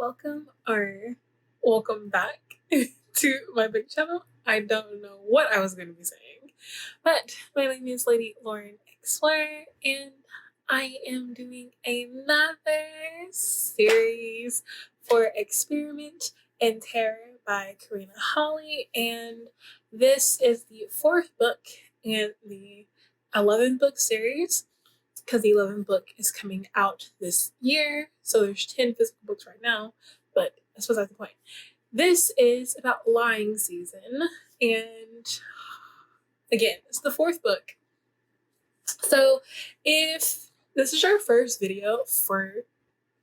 welcome or welcome back to my big channel. I don't know what I was going to be saying, but my name is Lady Lauren Explorer, and I am doing another series for Experiment and Terror by Karina Halle, and this is the 4th book in the 11 book series, because the 11th book is coming out this year. So there's 10 physical books right now, but I suppose that's the point. This is about lying season, and again, it's the 4th book. So if this is your first video for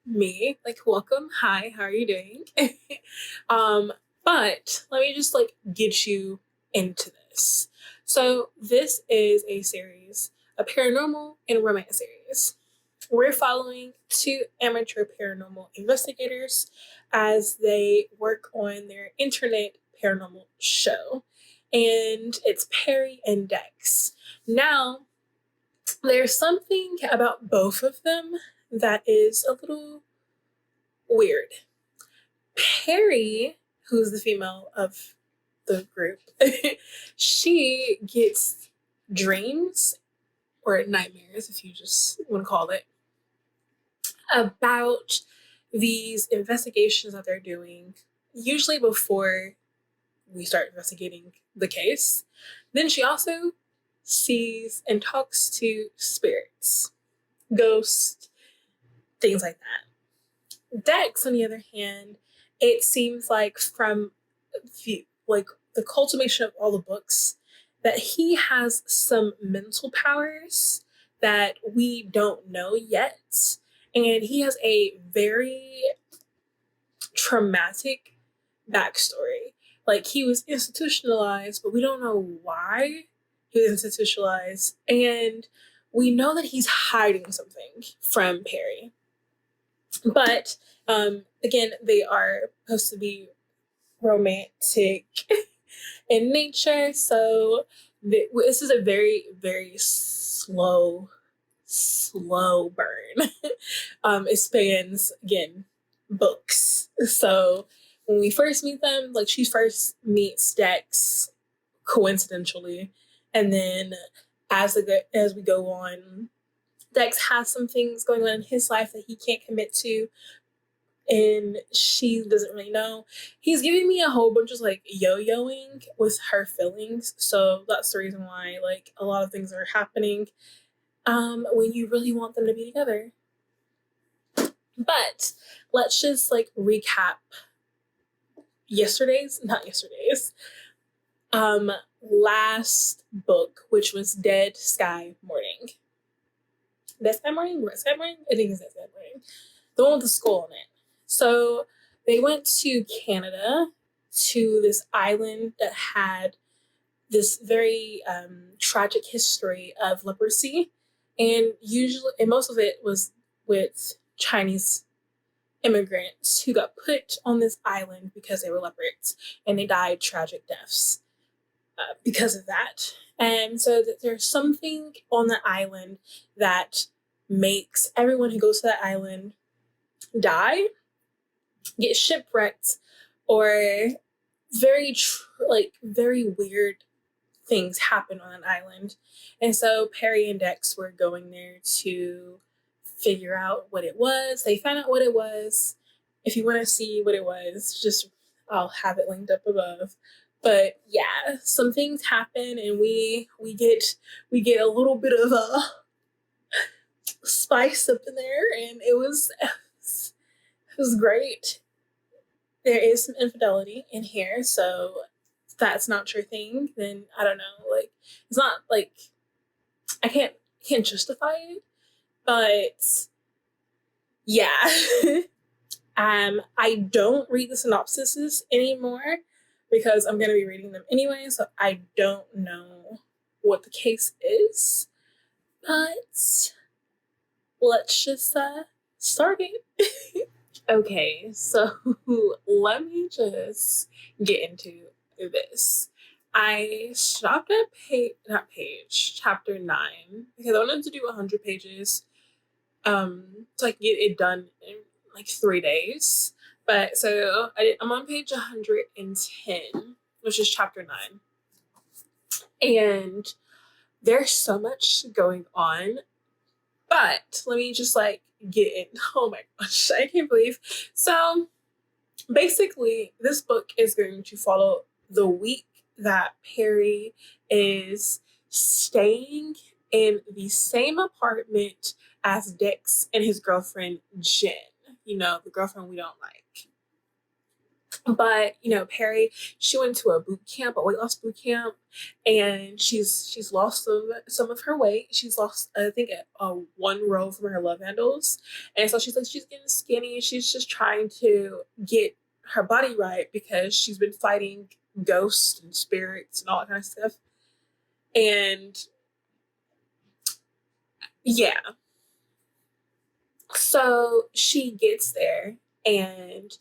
me, like, welcome. Hi, how are you doing? But let me just get you into this. So this is a series, a paranormal and romance series. We're following 2 amateur paranormal investigators as they work on their internet paranormal show, and it's Perry and Dex. Now, there's something about both of them that is a little weird. Perry, who's the female of the group, she gets dreams, or nightmares if you just want to call it, about these investigations that they're doing, usually before we start investigating the case. Then she also sees and talks to spirits, ghosts, things like that. Dex, on the other hand, it seems like from the cultivation of all the books that he has some mental powers that we don't know yet. And he has a very traumatic backstory. Like, he was institutionalized, but we don't know why he was institutionalized. And we know that he's hiding something from Perry. But, again, they are supposed to be romantic in nature. So this is a very, very slow burn. It spans, again, books. So when we first meet them, she first meets Dex coincidentally, and then as we go on, Dex has some things going on in his life that he can't commit to, and she doesn't really know. He's giving me a whole bunch of yo-yoing with her feelings, so that's the reason why a lot of things are happening when you really want them to be together. But let's just recap last book, which was Dead Sky Morning. Dead Sky Morning? Red Sky Morning? I think it's Dead Sky Morning. The one with the skull on it. So they went to Canada, to this island that had this very tragic history of leprosy, and most of it was with Chinese immigrants who got put on this island because they were leopards, and they died tragic deaths because of that. And so there's something on the island that makes everyone who goes to that island die, get shipwrecked, or very weird things happen on an island. And so Perry and Dex were going there to figure out what it was. They found out what it was. If you want to see what it was, I'll have it linked up above. But yeah, some things happen, and we get a little bit of a spice up in there, and it was great. There is some infidelity in here, so if that's not your thing, then I don't know. It's not I can't justify it, but yeah. I don't read the synopsises anymore because I'm going to be reading them anyway, so I don't know what the case is. But let's just start it. Okay, so let me just get into this. I stopped at chapter 9, because I wanted to do 100 pages so I could get it done in 3 days. But so I'm on page 110, which is chapter 9. And there's so much going on. But let me just like get in. Oh my gosh, I can't believe. So basically, this book is going to follow the week that Perry is staying in the same apartment as Dex and his girlfriend Jen. You know, the girlfriend we don't like. But you know, Perry, she went to a boot camp, a weight loss boot camp, and she's lost some of her weight. She's lost, I think, a 1 row from her love handles, and so she's like she's getting skinny. She's just trying to get her body right because she's been fighting ghosts and spirits and all that kind of stuff. And yeah, so she gets there, and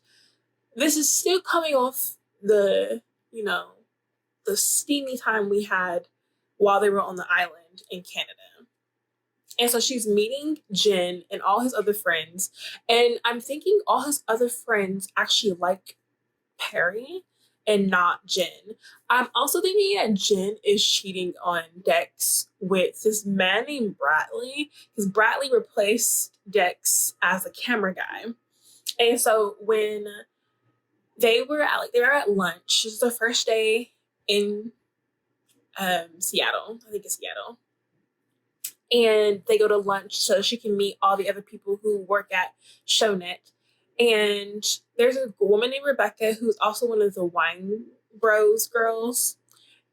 this is still coming off the, you know, the steamy time we had while they were on the island in Canada. And so she's meeting Jen and all his other friends. And I'm thinking all his other friends actually like Perry and not Jen. I'm also thinking that Jen is cheating on Dex with this man named Bradley, because Bradley replaced Dex as a camera guy. And so when they were at lunch. This is the first day in Seattle. I think it's Seattle. And they go to lunch so she can meet all the other people who work at Shownet. And there's a woman named Rebecca who's also one of the Wine Bros girls.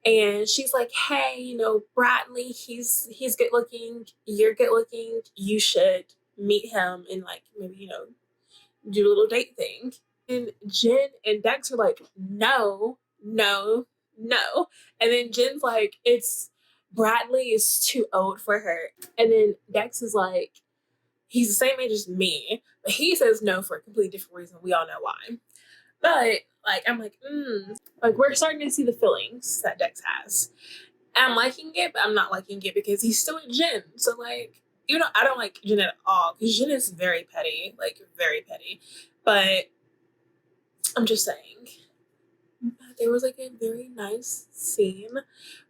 And she's like, hey, you know, Bradley, he's good looking. You're good looking. You should meet him and like maybe, you know, do a little date thing. And Jen and Dex are like, no, no, no. And then Jen's like, Bradley is too old for her. And then Dex is like, he's the same age as me, but he says no for a completely different reason. We all know why. But like, I'm like, like we're starting to see the feelings that Dex has. And I'm liking it, but I'm not liking it because he's still with Jen. So like, you know, I don't like Jen at all because Jen is very petty, like very petty. But I'm just saying, there was like a very nice scene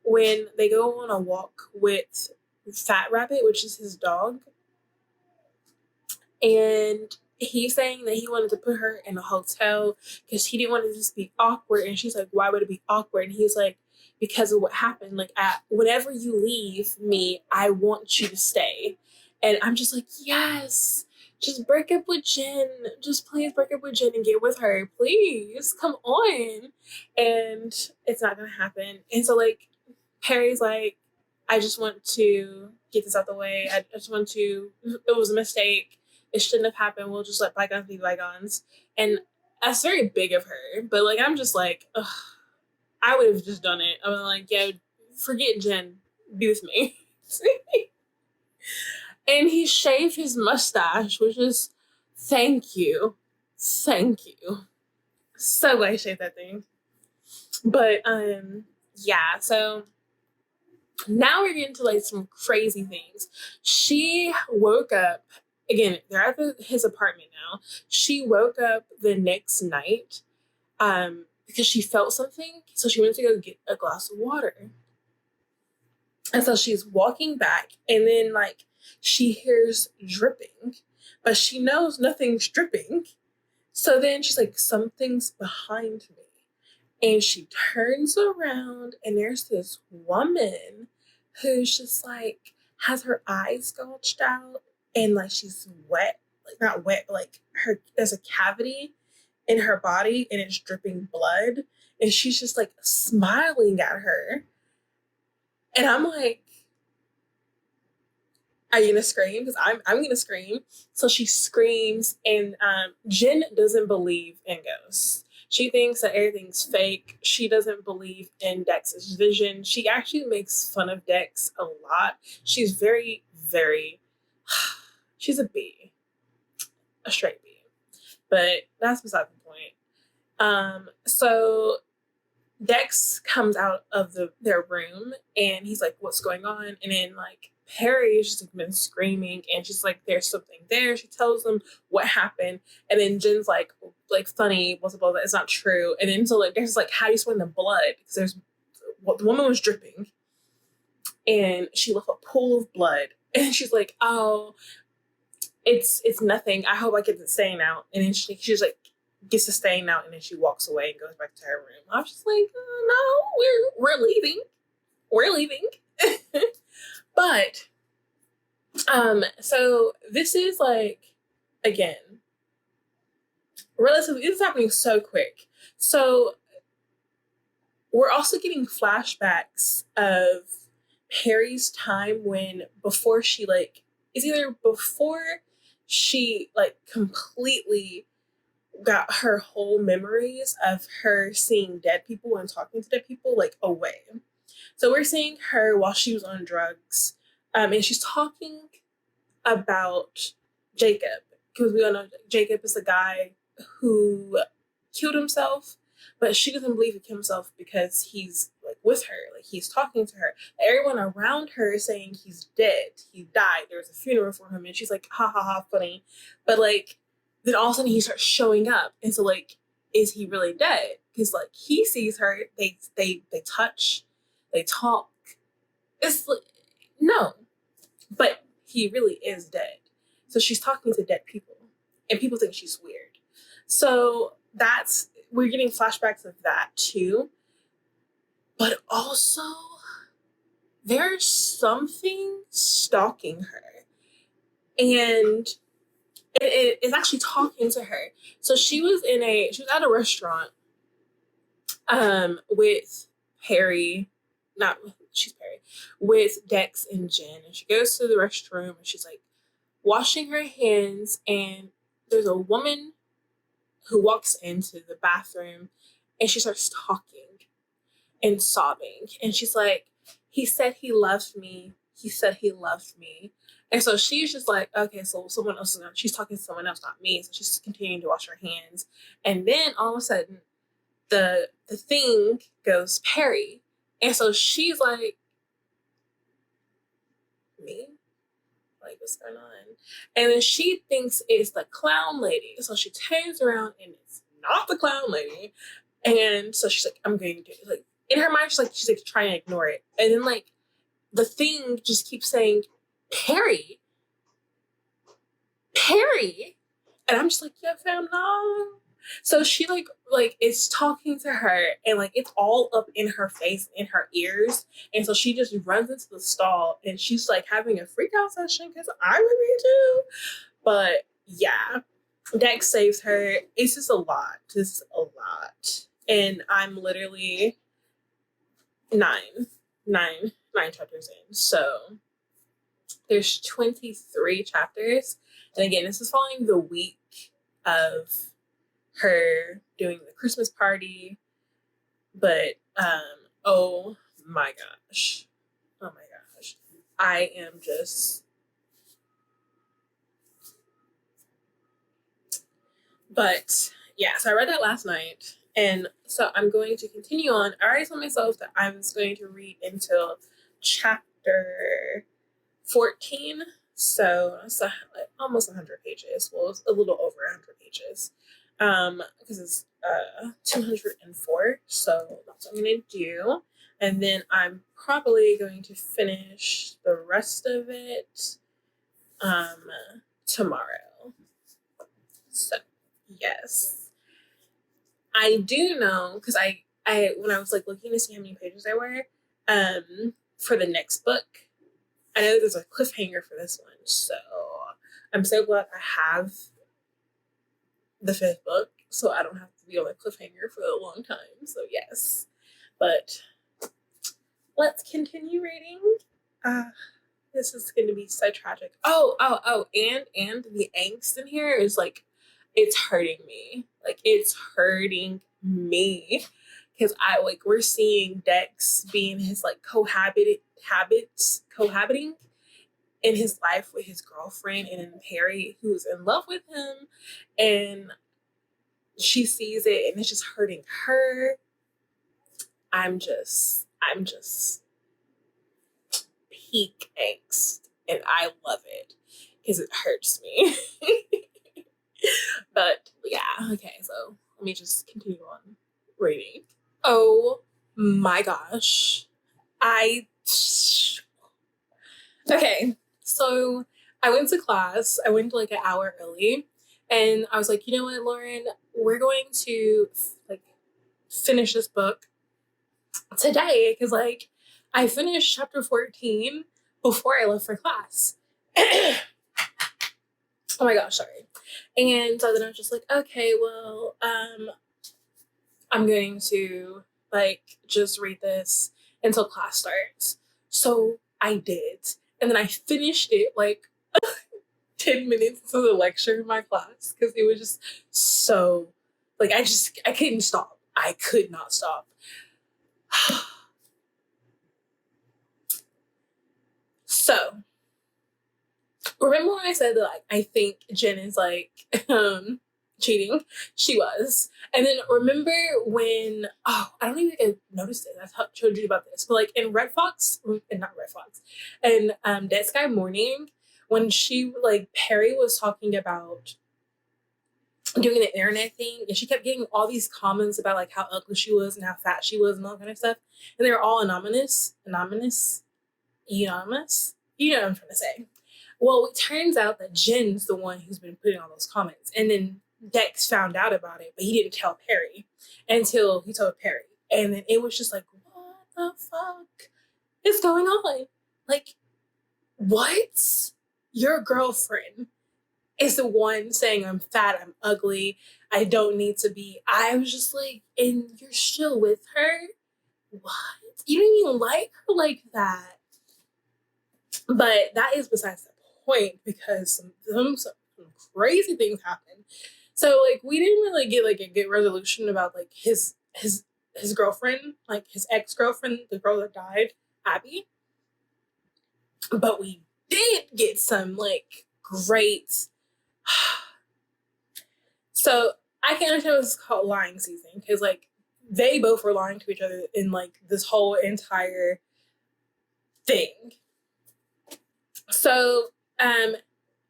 when they go on a walk with Fat Rabbit, which is his dog. And he's saying that he wanted to put her in a hotel because he didn't want it to just be awkward. And she's like, why would it be awkward? And he's like, because of what happened. Like, whenever you leave me, I want you to stay. And I'm just like, yes. Just break up with Jen. Just please break up with Jen and get with her. Please. Come on. And it's not going to happen. And so, like, Perry's like, I just want to get this out the way. I just want to, it was a mistake. It shouldn't have happened. We'll just let bygones be bygones. And that's very big of her. But, like, I'm just like, ugh, I would have just done it. I was like, yeah, forget Jen. Be with me. And he shaved his mustache, which is, thank you. Thank you. So glad he shaved that thing. But, yeah, so now we're getting to, like, some crazy things. She woke up, again, they're at his apartment now. She woke up the next night, because she felt something, so she went to go get a glass of water. And so she's walking back, and then, like, she hears dripping, but she knows nothing's dripping. So then she's like, something's behind me. And she turns around, and there's this woman who's just, like, has her eyes gouged out, and, like, she's wet. Like, not wet, but, like, there's a cavity in her body, and it's dripping blood. And she's just, like, smiling at her. And I'm like, are you gonna scream? Because I'm gonna scream. So she screams, and Jen doesn't believe in ghosts. She thinks that everything's fake. She doesn't believe in Dex's vision. She actually makes fun of Dex a lot. She's very, very, she's a B. A straight B. But that's beside the point. So Dex comes out of their room, and he's like, what's going on? And then, like, Perry's just like been screaming, and she's like, "There's something there." She tells them what happened, and then Jen's like funny, blah blah blah. It's not true. And then so like there's like, how do you explain the blood? Because there's the woman was dripping, and she left a pool of blood, and she's like, "Oh, it's nothing. I hope I get the stain out." And then she's like, gets the stain out, and then she walks away and goes back to her room. I was just like, "No, we're leaving. We're leaving." But so this is like, again, relatively, it's happening so quick. So we're also getting flashbacks of Perry's time before she like, it's either before she like completely got her whole memories of her seeing dead people and talking to dead people like away. So we're seeing her while she was on drugs, and she's talking about Jacob, because we all know Jacob is the guy who killed himself, but she doesn't believe he killed himself because he's like with her, like he's talking to her. Everyone around her is saying he's dead, he died, there was a funeral for him, and she's like, ha ha ha, funny. But like, then all of a sudden he starts showing up, and so like, is he really dead? Because like, he sees her, they touch, they talk. It's like, no, but he really is dead. So she's talking to dead people, and people think she's weird. So we're getting flashbacks of that too. But also, there's something stalking her, and it is actually talking to her. So she was at a restaurant with Perry, with Dex and Jen, and she goes to the restroom, and she's like washing her hands, and there's a woman who walks into the bathroom, and she starts talking and sobbing, and she's like, he said he loved me, he said he loved me. And so she's just like, okay, so someone else she's talking to someone else, not me. So she's continuing to wash her hands, and then all of a sudden the thing goes Perry, and so she's like, me? Like, what's going on? And then she thinks it's the clown lady. So she turns around, and it's not the clown lady. And so she's like, I'm going to, like, in her mind, she's like trying to ignore it. And then like the thing just keeps saying, Perry. And I'm just like, yeah, fam, no. So she like it's talking to her, and like it's all up in her face, in her ears, and so she just runs into the stall, and she's like having a freak out session, because I would be too. But yeah, Dex saves her. It's just a lot, and I'm literally nine chapters in. So there's 23 chapters, and again, this is following the week of her doing the Christmas party. But oh my gosh, I am just, but yeah, so I read that last night, and so I'm going to continue on. I already told myself that I was going to read until chapter 14, so it's like almost 100 pages. Well, it's a little over 100 pages, because it's 204, so that's what I'm gonna do. And then I'm probably going to finish the rest of it tomorrow. So yes, I do know, because I when I was like looking to see how many pages there were for the next book, I know there's a cliffhanger for this one, so I'm so glad I have the 5th book, so I don't have to be on a cliffhanger for a long time. So yes, but let's continue reading. This is going to be so tragic. And the angst in here is like, it's hurting me. Like, it's hurting me, because we're seeing Dex being his like cohabiting in his life with his girlfriend, and then Perry, who's in love with him, and she sees it, and it's just hurting her. I'm just peak angst, and I love it because it hurts me. But yeah, okay, so let me just continue on reading. Oh my gosh. Okay, so I went to class. I went like an hour early, and I was like, you know what, Lauren, we're going to like finish this book today because like I finished chapter 14 before I left for class. Oh my gosh, sorry. And so then I was just like, okay, well, I'm going to like just read this until class starts. So I did. And then I finished it like 10 minutes into the lecture in my class because it was just so like I couldn't stop. I could not stop. So remember when I said that like I think Jen is like cheating? She was. And then remember when I don't even think I noticed it. I told you about this. But like in Red Fox, and not Red Fox, and Dead Sky Morning, when she like Perry was talking about doing the internet thing, and she kept getting all these comments about like how ugly she was and how fat she was and all that kind of stuff. And they were all anonymous. You know what I'm trying to say. Well, it turns out that Jen's the one who's been putting all those comments. And then Dex found out about it, but he didn't tell Perry until he told Perry. And then it was just like, what the fuck is going on? Like, what? Your girlfriend is the one saying I'm fat, I'm ugly, I don't need to be. I was just like, and you're still with her? What? You didn't even like her like that. But that is besides the point because some crazy things happened. So like we didn't really get like a good resolution about like his girlfriend, like his ex-girlfriend, the girl that died, Abby. But we did get some like great. So I can understand what's called lying season because like they both were lying to each other in like this whole entire thing. So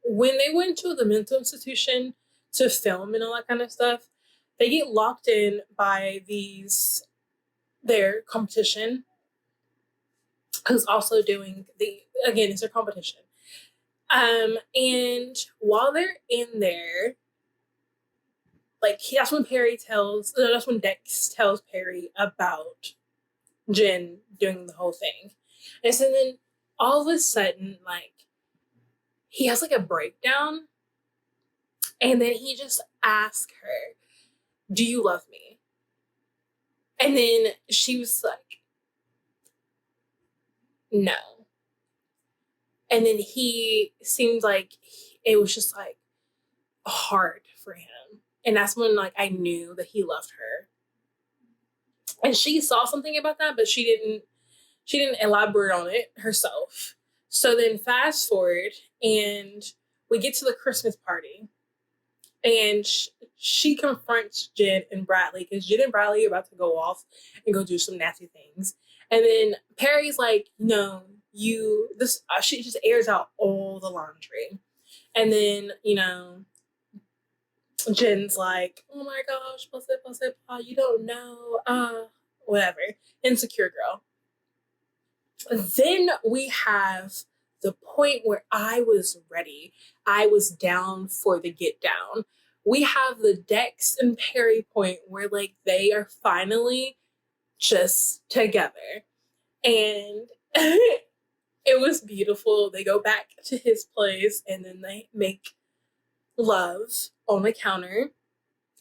when they went to the mental institution to film and all that kind of stuff, they get locked in by their competition, who's also doing it's their competition. And while they're in there, like that's when Dex tells Perry about Jen doing the whole thing. And so then all of a sudden, like, he has like a breakdown, and then he just asks her, do you love me? And then she was like, no. And then he seemed like it was just like hard for him. And that's when like I knew that he loved her. And she saw something about that, but she didn't elaborate on it herself. So then fast forward and we get to the Christmas party, and she confronts Jen and Bradley because Jen and Bradley are about to go off and go do some nasty things. And then Perry's like, no, she just airs out all the laundry. And then, Jen's like, oh my gosh, you don't know, whatever. Insecure girl. Then we have the point where I was ready. I was down for the get down. We have the Dex and Perry point where like they are finally just together. And it was beautiful. They go back to his place and then they make love on the counter.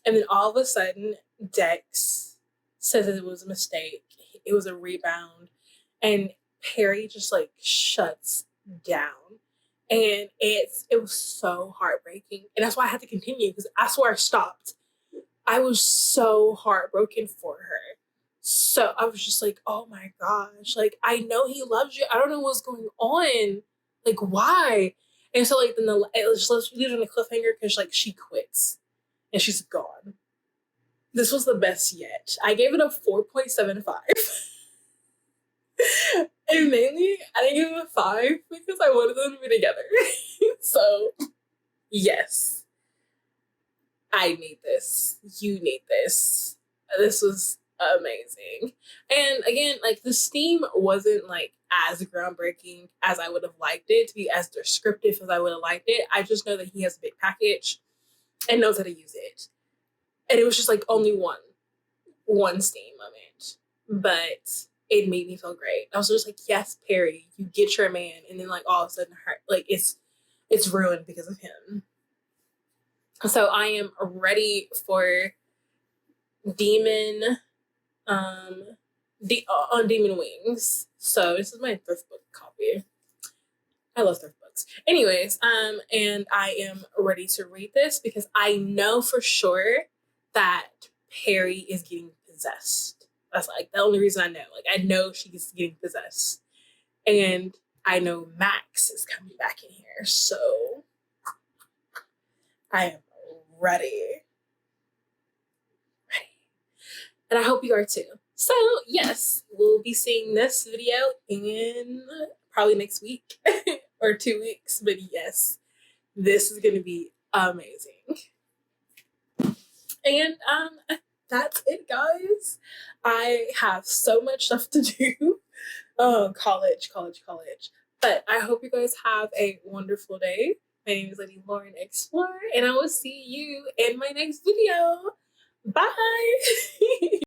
And then all of a sudden, Dex says it was a mistake. It was a rebound. And Perry just like shuts down. And it was so heartbreaking. And that's why I had to continue because that's where I stopped. I was so heartbroken for her. So I was just like, oh my gosh. Like, I know he loves you. I don't know what's going on. Like, why? And so like then it was just leaves on a cliffhanger because like she quits and she's gone. This was the best yet. I gave it a 4.75. And mainly, I didn't give him a 5 because I wanted them to be together. So, yes. I need this. You need this. This was amazing. And again, like, the Steam wasn't like as groundbreaking as I would have liked it, to be as descriptive as I would have liked it. I just know that he has a big package and knows how to use it. And it was just like only one Steam moment. But it made me feel great. I was just like, yes, Perry, you get your man, and then like all of a sudden like it's ruined because of him. So I am ready for Demon on Demon Wings. So this is my thrift book copy. I love thrift books. Anyways, and I am ready to read this because I know for sure that Perry is getting possessed. That's like the only reason I know. Like, I know she's getting possessed. And I know Max is coming back in here. So I am ready. And I hope you are too. So yes, we'll be seeing this video in probably next week or 2 weeks. But yes, this is going to be amazing. And that's it, guys. I have so much stuff to do. Oh, college. But I hope you guys have a wonderful day. My name is Lady Lauren Explorer, and I will see you in my next video. Bye.